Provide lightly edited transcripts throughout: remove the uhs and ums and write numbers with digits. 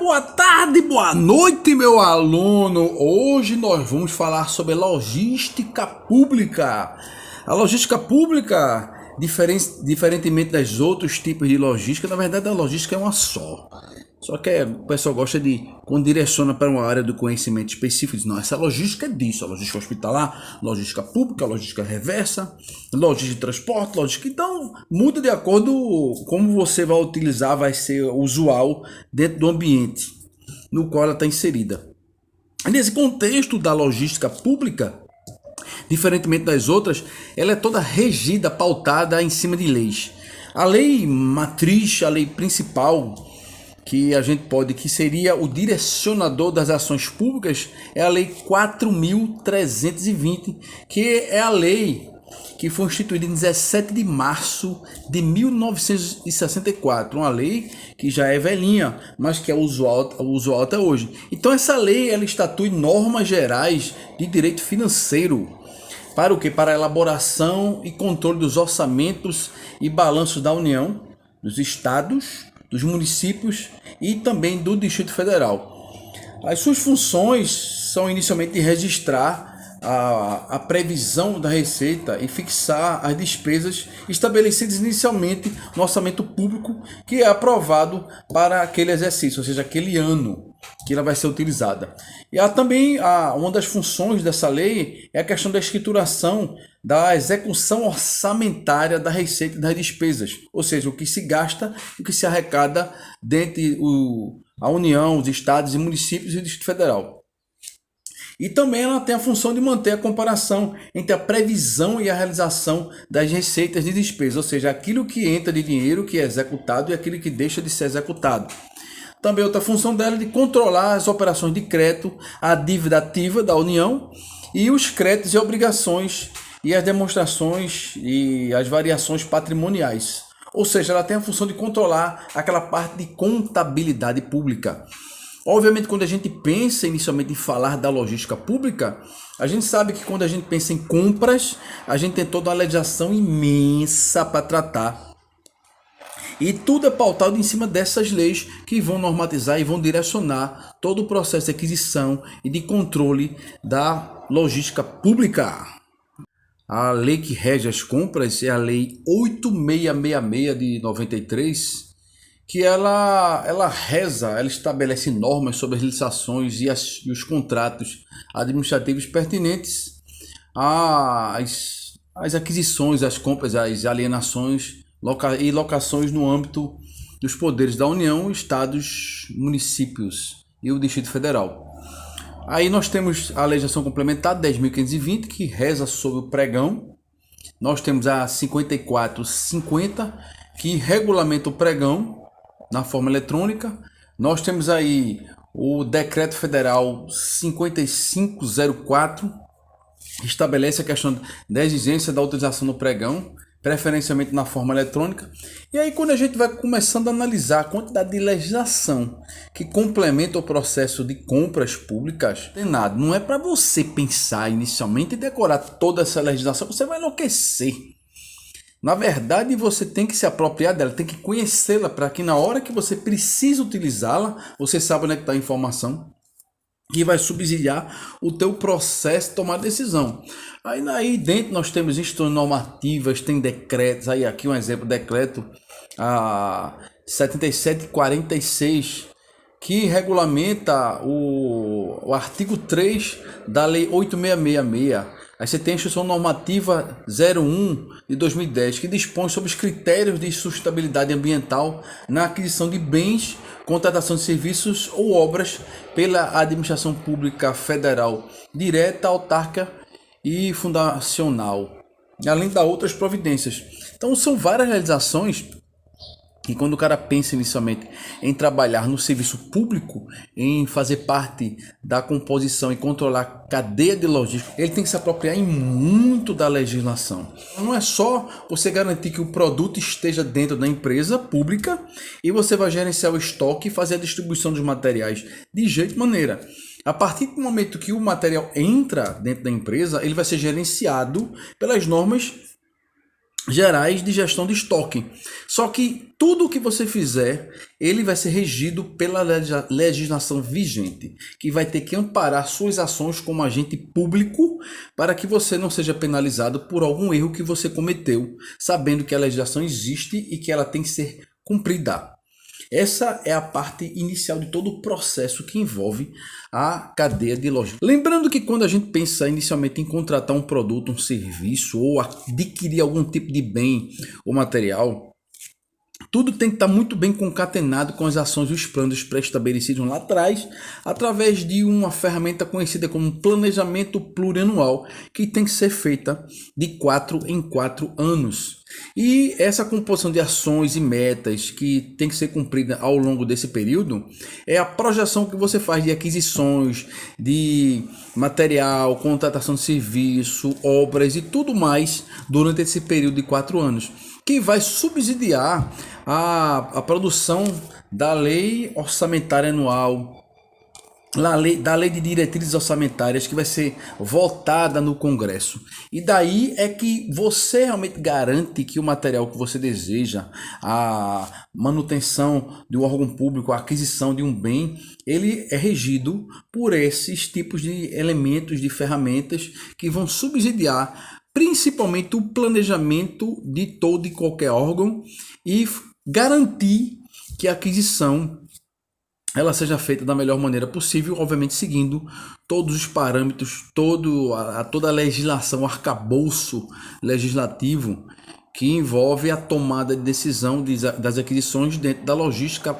boa tarde, boa noite, meu aluno. Hoje nós vamos falar sobre logística pública. A logística pública, diferentemente dos outros tipos de logística, na verdade a logística é uma só. Só que o pessoal gosta de, quando direciona para uma área do conhecimento específico, diz, não, essa logística é disso, a logística hospitalar, logística pública, logística reversa, logística de transporte, logística... Então, muda de acordo com como você vai utilizar, vai ser usual dentro do ambiente no qual ela está inserida. Nesse contexto da logística pública, diferentemente das outras, ela é toda regida, pautada em cima de leis. A lei matriz, a lei principal, que a gente pode, que seria o direcionador das ações públicas, é a Lei 4.320, que é a lei que foi instituída em 17 de março de 1964, uma lei que já é velhinha, mas que é usual até hoje. Então essa lei, ela estatui normas gerais de direito financeiro, para o que? Para a elaboração e controle dos orçamentos e balanços da União, dos estados, dos municípios e também do Distrito Federal. As suas funções são inicialmente de registrar a previsão da receita e fixar as despesas estabelecidas inicialmente no orçamento público que é aprovado para aquele exercício, ou seja, aquele ano que ela vai ser utilizada. E há também uma das funções dessa lei é a questão da escrituração da execução orçamentária da receita e das despesas, ou seja, o que se gasta e o que se arrecada dentre a União, os estados e municípios e o Distrito Federal. E também ela tem a função de manter a comparação entre a previsão e a realização das receitas e despesas, ou seja, aquilo que entra de dinheiro que é executado e aquilo que deixa de ser executado. Também outra função dela é de controlar as operações de crédito, a dívida ativa da União e os créditos e obrigações e as demonstrações e as variações patrimoniais. Ou seja, ela tem a função de controlar aquela parte de contabilidade pública. Obviamente, quando a gente pensa inicialmente em falar da logística pública, a gente sabe que quando a gente pensa em compras, a gente tem toda uma legislação imensa para tratar. E tudo é pautado em cima dessas leis que vão normatizar e vão direcionar todo o processo de aquisição e de controle da logística pública. A lei que rege as compras é a Lei 8666 de 93, que ela estabelece normas sobre as licitações e os contratos administrativos pertinentes às aquisições, às compras, às alienações e locações no âmbito dos poderes da União, estados, municípios e o Distrito Federal. Aí nós temos a legislação complementar 10.520, que reza sobre o pregão. Nós temos a 5450, que regulamenta o pregão na forma eletrônica. Nós temos aí o Decreto Federal 5504, que estabelece a questão da exigência da utilização do pregão, preferencialmente na forma eletrônica. E aí, quando a gente vai começando a analisar a quantidade de legislação que complementa o processo de compras públicas, não é para você pensar inicialmente e decorar toda essa legislação, você vai enlouquecer. Na verdade, você tem que se apropriar dela, tem que conhecê-la para que na hora que você precisa utilizá-la, você saiba onde é que está a informação que vai subsidiar o teu processo de tomar decisão. Aí dentro nós temos instituições normativas, tem decretos, aí aqui um exemplo, decreto 7746, que regulamenta o artigo 3 da Lei 8666. Aí você tem a Instrução Normativa 01 de 2010, que dispõe sobre os critérios de sustentabilidade ambiental na aquisição de bens, contratação de serviços ou obras pela administração pública federal, direta, autárquica e fundacional, além de outras providências. Então são várias realizações que, quando o cara pensa inicialmente em trabalhar no serviço público, em fazer parte da composição e controlar a cadeia de logística, ele tem que se apropriar em muito da legislação. Não é só você garantir que o produto esteja dentro da empresa pública e você vai gerenciar o estoque e fazer a distribuição dos materiais de jeito e maneira. A partir do momento que o material entra dentro da empresa, ele vai ser gerenciado pelas normas gerais de gestão de estoque. Só que tudo o que você fizer, ele vai ser regido pela legislação vigente, que vai ter que amparar suas ações como agente público para que você não seja penalizado por algum erro que você cometeu, sabendo que a legislação existe e que ela tem que ser cumprida. Essa é a parte inicial de todo o processo que envolve a cadeia de logística. Lembrando que quando a gente pensa inicialmente em contratar um produto, um serviço ou adquirir algum tipo de bem ou material, tudo tem que estar muito bem concatenado com as ações e os planos pré-estabelecidos lá atrás, através de uma ferramenta conhecida como planejamento plurianual, que tem que ser feita de 4 em 4 anos. E essa composição de ações e metas que tem que ser cumprida ao longo desse período é a projeção que você faz de aquisições, de material, contratação de serviço, obras e tudo mais durante esse período de 4 anos, que vai subsidiar a produção da lei orçamentária anual, da lei de diretrizes orçamentárias, que vai ser votada no Congresso. E daí é que você realmente garante que o material que você deseja, a manutenção de um órgão público, a aquisição de um bem, ele é regido por esses tipos de elementos, de ferramentas que vão subsidiar principalmente o planejamento de todo e qualquer órgão e garantir que a aquisição ela seja feita da melhor maneira possível, obviamente seguindo todos os parâmetros, toda a legislação, arcabouço legislativo que envolve a tomada de decisão das aquisições dentro da logística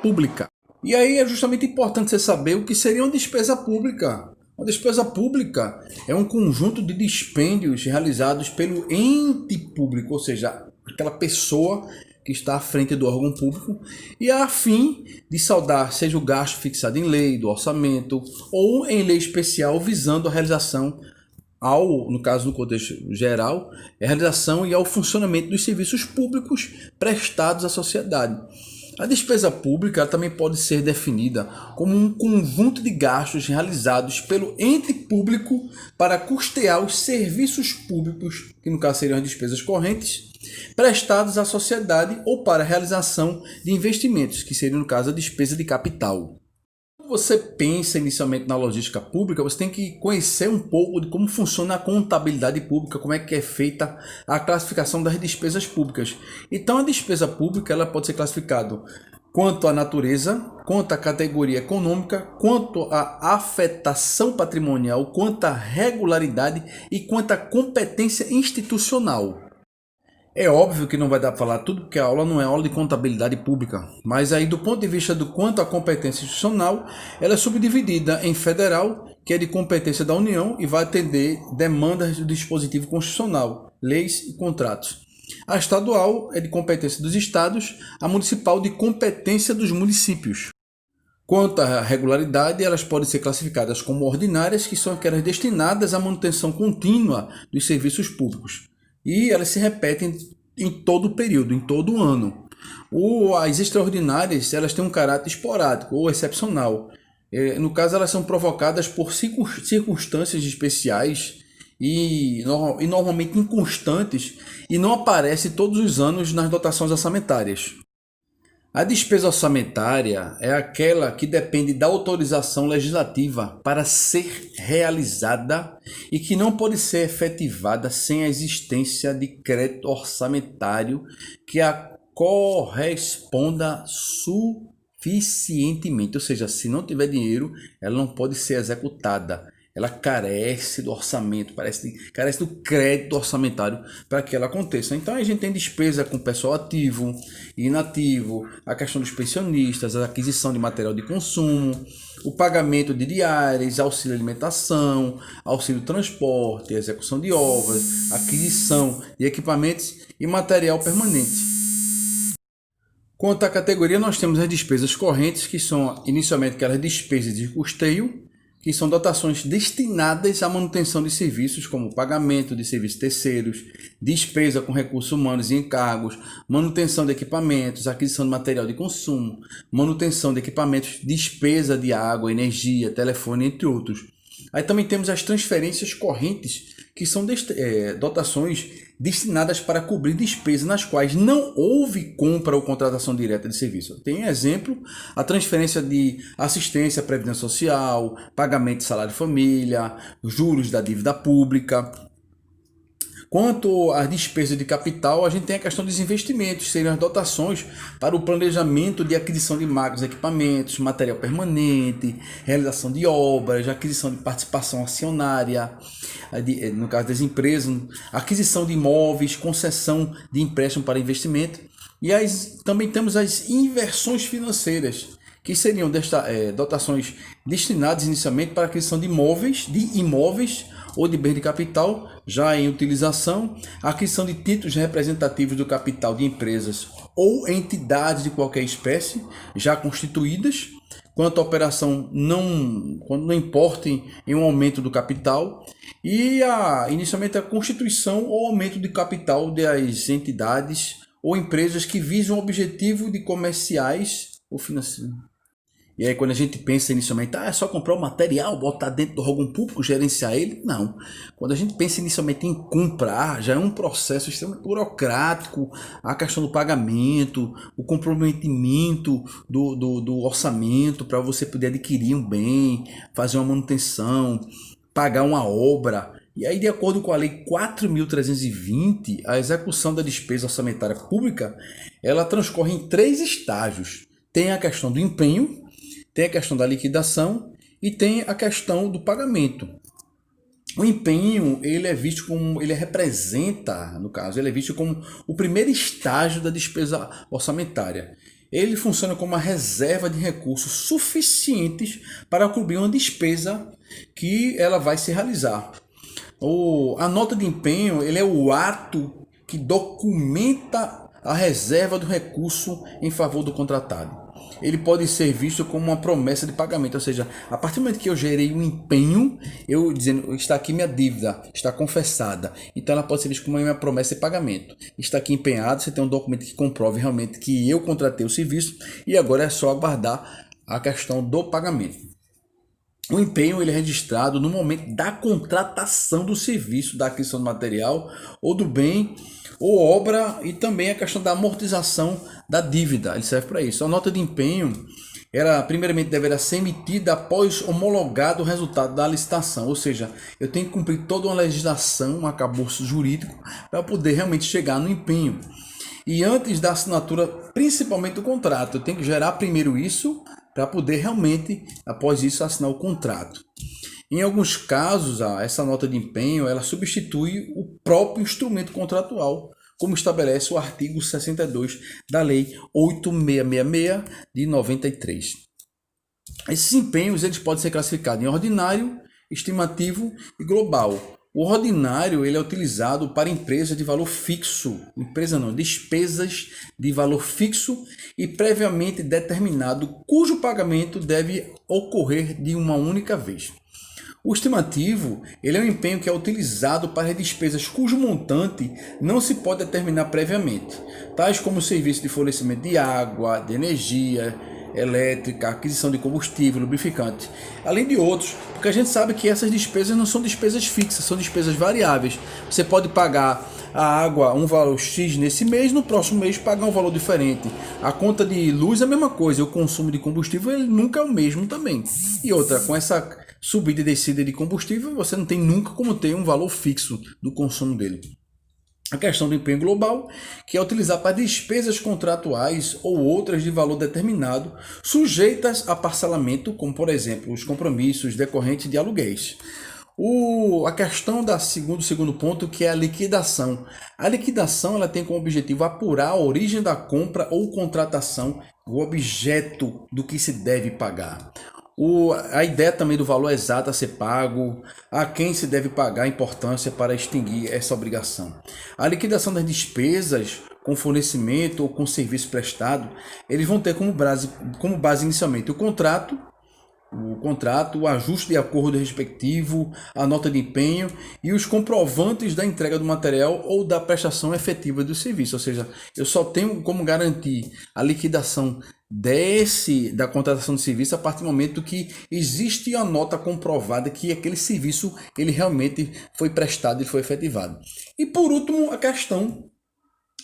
pública. E aí é justamente importante você saber o que seria uma despesa pública. Uma despesa pública é um conjunto de dispêndios realizados pelo ente público, ou seja, aquela pessoa que está à frente do órgão público, e a fim de saldar seja o gasto fixado em lei, do orçamento, ou em lei especial visando a realização, no caso no contexto geral, a realização e ao funcionamento dos serviços públicos prestados à sociedade. A despesa pública também pode ser definida como um conjunto de gastos realizados pelo ente público para custear os serviços públicos, que no caso seriam as despesas correntes, prestados à sociedade ou para a realização de investimentos, que seria no caso a despesa de capital. Quando você pensa inicialmente na logística pública, você tem que conhecer um pouco de como funciona a contabilidade pública, como é que é feita a classificação das despesas públicas. Então a despesa pública ela pode ser classificada quanto à natureza, quanto à categoria econômica, quanto à afetação patrimonial, quanto à regularidade e quanto à competência institucional. É óbvio que não vai dar para falar tudo, porque a aula não é aula de contabilidade pública, mas aí do ponto de vista do quanto à competência institucional, ela é subdividida em federal, que é de competência da União e vai atender demandas do dispositivo constitucional, leis e contratos. A estadual é de competência dos estados, a municipal de competência dos municípios. Quanto à regularidade, elas podem ser classificadas como ordinárias, que são aquelas destinadas à manutenção contínua dos serviços públicos. E elas se repetem em todo o período, em todo o ano. As extraordinárias, elas têm um caráter esporádico ou excepcional. No caso, elas são provocadas por circunstâncias especiais e normalmente inconstantes e não aparecem todos os anos nas dotações orçamentárias. A despesa orçamentária é aquela que depende da autorização legislativa para ser realizada e que não pode ser efetivada sem a existência de crédito orçamentário que a corresponda suficientemente. Ou seja, se não tiver dinheiro, ela não pode ser executada. Ela carece do orçamento, carece do crédito orçamentário para que ela aconteça. Então a gente tem despesa com pessoal ativo e inativo, a questão dos pensionistas, a aquisição de material de consumo, o pagamento de diárias, auxílio alimentação, auxílio transporte, execução de obras, aquisição de equipamentos e material permanente. Quanto à categoria, nós temos as despesas correntes, que são inicialmente aquelas despesas de custeio, que são dotações destinadas à manutenção de serviços, como pagamento de serviços terceiros, despesa com recursos humanos e encargos, manutenção de equipamentos, aquisição de material de consumo, manutenção de equipamentos, despesa de água, energia, telefone, entre outros. Aí também temos as transferências correntes, que são dotações destinadas para cobrir despesas nas quais não houve compra ou contratação direta de serviço. Tem exemplo, a transferência de assistência à previdência social, pagamento de salário de família, juros da dívida pública. Quanto às despesas de capital, a gente tem a questão dos investimentos, seriam as dotações para o planejamento de aquisição de máquinas, equipamentos, material permanente, realização de obras, aquisição de participação acionária, no caso das empresas, aquisição de imóveis, concessão de empréstimo para investimento. E também temos as inversões financeiras, que seriam dotações destinadas inicialmente para a aquisição de imóveis ou de bens de capital já em utilização, a aquisição de títulos representativos do capital de empresas ou entidades de qualquer espécie já constituídas, quanto à operação quando não importem em um aumento do capital, e inicialmente a constituição ou aumento de capital das entidades ou empresas que visam o objetivo de comerciais ou financeiros. E aí quando a gente pensa inicialmente, é só comprar o material, botar dentro do órgão público, gerenciar ele? Não. Quando a gente pensa inicialmente em comprar, já é um processo extremamente burocrático, a questão do pagamento, o comprometimento do orçamento para você poder adquirir um bem, fazer uma manutenção, pagar uma obra. E aí, de acordo com a Lei 4.320, a execução da despesa orçamentária pública, ela transcorre em 3 estágios. Tem a questão do empenho, tem a questão da liquidação e tem a questão do pagamento. O empenho, ele representa como o primeiro estágio da despesa orçamentária. Ele funciona como uma reserva de recursos suficientes para cobrir uma despesa que ela vai se realizar. A nota de empenho, ele é o ato que documenta a reserva do recurso em favor do contratado. Ele pode ser visto como uma promessa de pagamento, ou seja, a partir do momento que eu gerei um empenho, eu dizendo, está aqui minha dívida, está confessada, então ela pode ser vista como uma promessa de pagamento. Está aqui empenhado, você tem um documento que comprove realmente que eu contratei o serviço e agora é só aguardar a questão do pagamento. O empenho ele é registrado no momento da contratação do serviço, da aquisição do material ou do bem ou obra, e também a questão da amortização da dívida, ele serve para isso. A nota de empenho, ela primeiramente deverá ser emitida após homologado o resultado da licitação, ou seja, eu tenho que cumprir toda uma legislação, um arcabouço jurídico, para poder realmente chegar no empenho. E antes da assinatura, principalmente do contrato, eu tenho que gerar primeiro isso, para poder realmente, após isso, assinar o contrato. Em alguns casos, essa nota de empenho ela substitui o próprio instrumento contratual, como estabelece o artigo 62 da Lei 8666 de 93. Esses empenhos eles podem ser classificados em ordinário, estimativo e global. O ordinário ele é utilizado para empresas de valor fixo, despesas de valor fixo e previamente determinado, cujo pagamento deve ocorrer de uma única vez. O estimativo ele é um empenho que é utilizado para despesas cujo montante não se pode determinar previamente, tais como o serviço de fornecimento de água, de energia elétrica, aquisição de combustível, lubrificante, além de outros, porque a gente sabe que essas despesas não são despesas fixas, são despesas variáveis. Você pode pagar a água um valor X nesse mês, no próximo mês pagar um valor diferente. A conta de luz é a mesma coisa, o consumo de combustível ele nunca é o mesmo também. E outra, com essa subida e descida de combustível, você não tem nunca como ter um valor fixo do consumo dele. A questão do empenho global, que é utilizar para despesas contratuais ou outras de valor determinado, sujeitas a parcelamento, como por exemplo os compromissos decorrentes de aluguéis. A questão do segundo ponto, que é a liquidação. A liquidação ela tem como objetivo apurar a origem da compra ou contratação, o objeto do que se deve pagar. A ideia também do valor exato a ser pago, a quem se deve pagar, a importância para extinguir essa obrigação. A liquidação das despesas com fornecimento ou com serviço prestado, eles vão ter como base inicialmente o contrato, o contrato, o ajuste de acordo respectivo, a nota de empenho e os comprovantes da entrega do material ou da prestação efetiva do serviço. Ou seja, eu só tenho como garantir a liquidação da contratação de serviço a partir do momento que existe a nota comprovada que aquele serviço ele realmente foi prestado e foi efetivado. E por último, a questão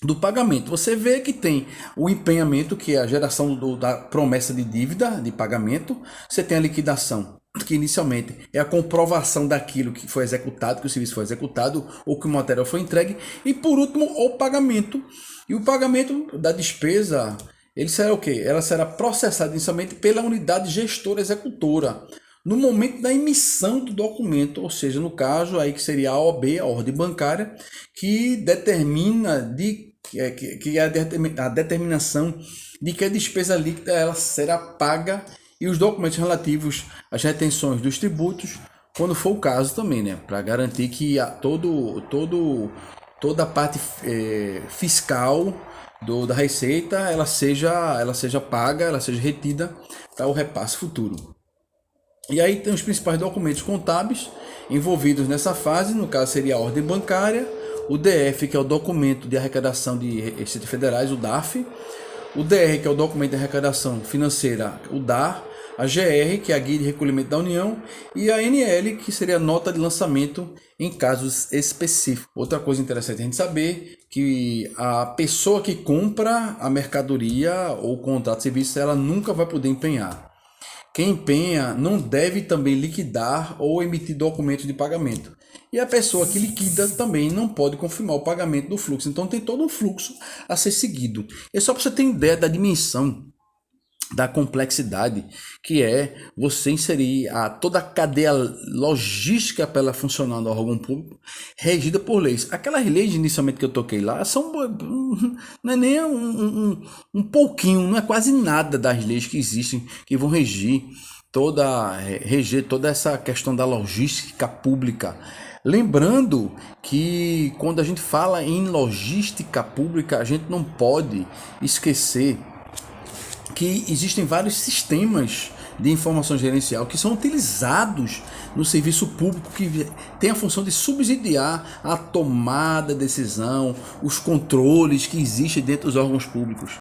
do pagamento. Você vê que tem o empenhamento, que é a geração da promessa de dívida, de pagamento. Você tem a liquidação, que inicialmente é a comprovação daquilo que foi executado, que o serviço foi executado ou que o material foi entregue. E por último, o pagamento. E o pagamento da despesa, ele será o quê? Ela será processada inicialmente pela unidade gestora executora no momento da emissão do documento, ou seja, no caso aí que seria a OB, a ordem bancária, que determina que é a determinação de que a despesa líquida ela será paga e os documentos relativos às retenções dos tributos, quando for o caso também, né, para garantir que toda a parte fiscal da receita ela seja paga, ela seja retida para o repasse futuro. E aí tem os principais documentos contábeis envolvidos nessa fase, no caso seria a ordem bancária, o DF, que é o documento de arrecadação de receitas federais, o DARF, o DR, que é o documento de arrecadação financeira, o DAR, a GR, que é a Guia de Recolhimento da União, e a NL, que seria a nota de lançamento em casos específicos. Outra coisa interessante a gente saber que a pessoa que compra a mercadoria ou o contrato de serviço, ela nunca vai poder empenhar. Quem empenha não deve também liquidar ou emitir documentos de pagamento. E a pessoa que liquida também não pode confirmar o pagamento do fluxo. Então tem todo um fluxo a ser seguido. É só para você ter ideia da dimensão, da complexidade, que é você inserir toda a cadeia logística para ela funcionar no órgão público, regida por leis. Aquelas leis inicialmente que eu toquei lá, não é nem um pouquinho, não é quase nada das leis que existem, que vão reger toda essa questão da logística pública. Lembrando que quando a gente fala em logística pública, a gente não pode esquecer que existem vários sistemas de informação gerencial que são utilizados no serviço público, que tem a função de subsidiar a tomada de decisão, os controles que existem dentro dos órgãos públicos.